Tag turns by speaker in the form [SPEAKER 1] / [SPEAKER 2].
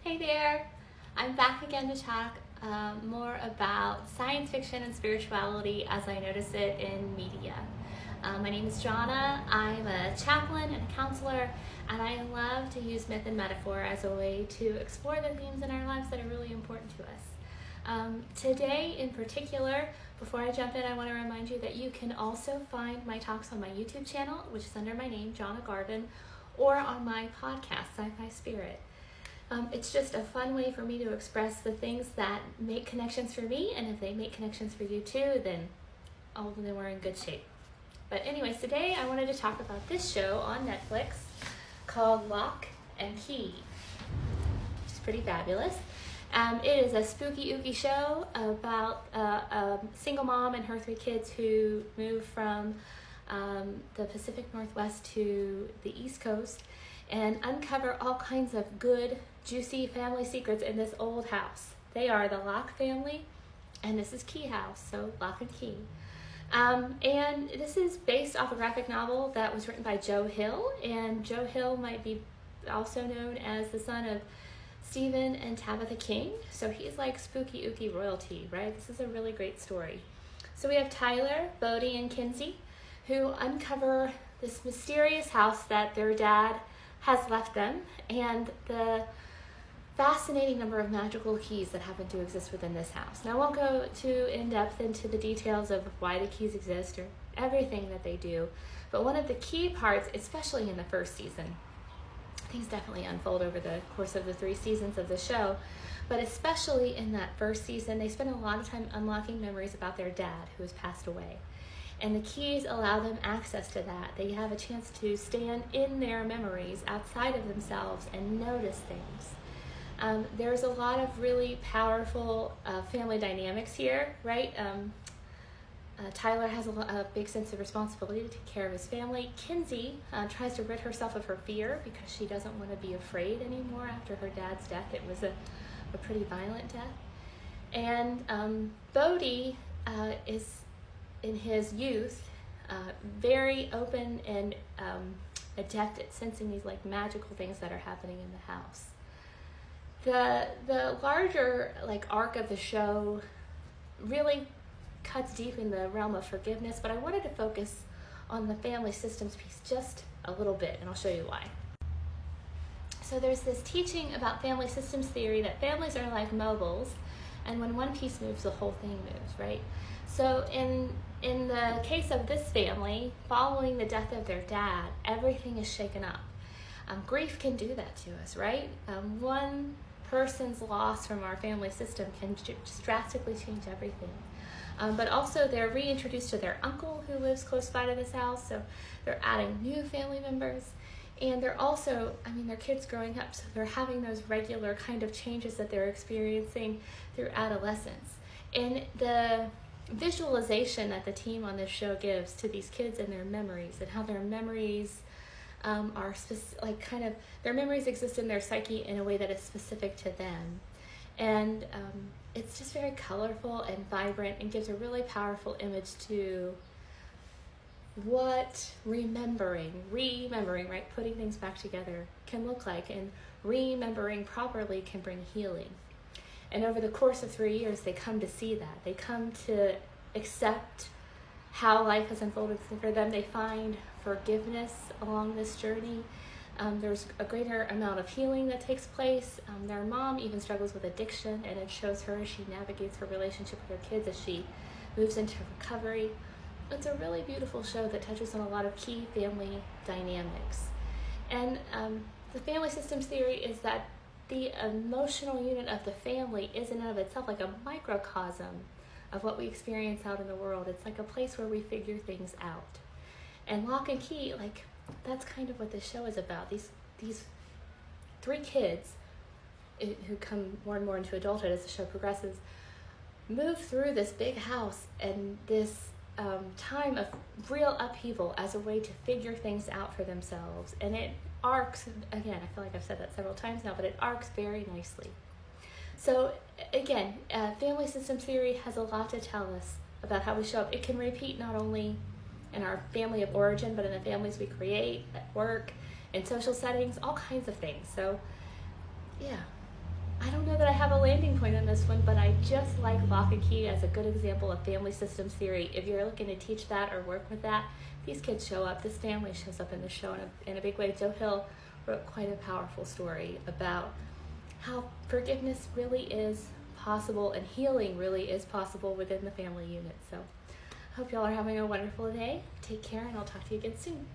[SPEAKER 1] Hey there! I'm back again to talk more about science fiction and spirituality as I notice it in media. My name is Jonna. I'm a chaplain and a counselor, and I love to use myth and metaphor as a way to explore the themes in our lives that are really important to us. Today in particular, before I jump in, I want to remind you that you can also find my talks on my YouTube channel, which is under my name, Jonna Garvin, or on my podcast, Sci-Fi Spirit. It's just a fun way for me to express the things that make connections for me, and if they make connections for you too, then we're in good shape. But anyways, today I wanted to talk about this show on Netflix called Locke and Key, which is pretty fabulous. It is a spooky ooky show about a single mom and her 3 kids who moved from the Pacific Northwest to the East Coast and uncover all kinds of good, juicy family secrets in this old house. They are the Locke family, and this is Key House, so Locke and Key. And this is based off a graphic novel that was written by Joe Hill, and Joe Hill might be also known as the son of Stephen and Tabitha King, so he's like spooky ooky royalty, right? This is a really great story. So we have Tyler, Bodie, and Kinsey, who uncover this mysterious house that their dad has left them, and the fascinating number of magical keys that happen to exist within this house. Now, I won't go too in-depth into the details of why the keys exist or everything that they do, but one of the key parts, especially in the first season, things definitely unfold over the course of the 3 seasons of the show, but especially in that first season, they spend a lot of time unlocking memories about their dad who has passed away. And the keys allow them access to that. They have a chance to stand in their memories outside of themselves and notice things. There's a lot of really powerful family dynamics here, right? Tyler has a big sense of responsibility to take care of his family. Kinsey tries to rid herself of her fear because she doesn't want to be afraid anymore after her dad's death. It was a pretty violent death. And Bodie is, in his youth, very open and adept at sensing these like magical things that are happening in the house. The larger like arc of the show really cuts deep in the realm of forgiveness, but I wanted to focus on the family systems piece just a little bit, and I'll show you why. So there's this teaching about family systems theory that families are like mobiles, and when one piece moves, the whole thing moves, right? So in the case of this family, following the death of their dad, everything is shaken up. Grief can do that to us, right? One person's loss from our family system can just drastically change everything. But also they're reintroduced to their uncle who lives close by to this house, so they're adding new family members. And they're also, their kids growing up, so they're having those regular kind of changes that they're experiencing through adolescence. And the visualization that the team on this show gives to these kids and their memories, and how their memories their memories exist in their psyche in a way that is specific to them. And it's just very colorful and vibrant and gives a really powerful image to what remembering, right, putting things back together can look like, and remembering properly can bring healing. And over the course of 3 years, they come to see that. They come to accept how life has unfolded for them. They find forgiveness along this journey. There's a greater amount of healing that takes place. Their mom even struggles with addiction, and it shows her as she navigates her relationship with her kids as she moves into recovery. It's a really beautiful show that touches on a lot of key family dynamics. And the family systems theory is that the emotional unit of the family is in and of itself like a microcosm of what we experience out in the world. It's like a place where we figure things out. And Locke and Key, that's kind of what this show is about. These 3 kids who come more and more into adulthood as the show progresses move through this big house and this time of real upheaval as a way to figure things out for themselves. And it arcs, again, I feel like I've said that several times now, but it arcs very nicely. So again, family systems theory has a lot to tell us about how we show up. It can repeat not only in our family of origin, but in the families we create, at work, in social settings, all kinds of things. So yeah, I don't know that I have a landing point on this one, but I just like Locke as a good example of family systems theory. If you're looking to teach that or work with that, these kids show up. This family shows up in the show in a big way. Joe Hill wrote quite a powerful story about how forgiveness really is possible and healing really is possible within the family unit. So I hope y'all are having a wonderful day. Take care, and I'll talk to you again soon.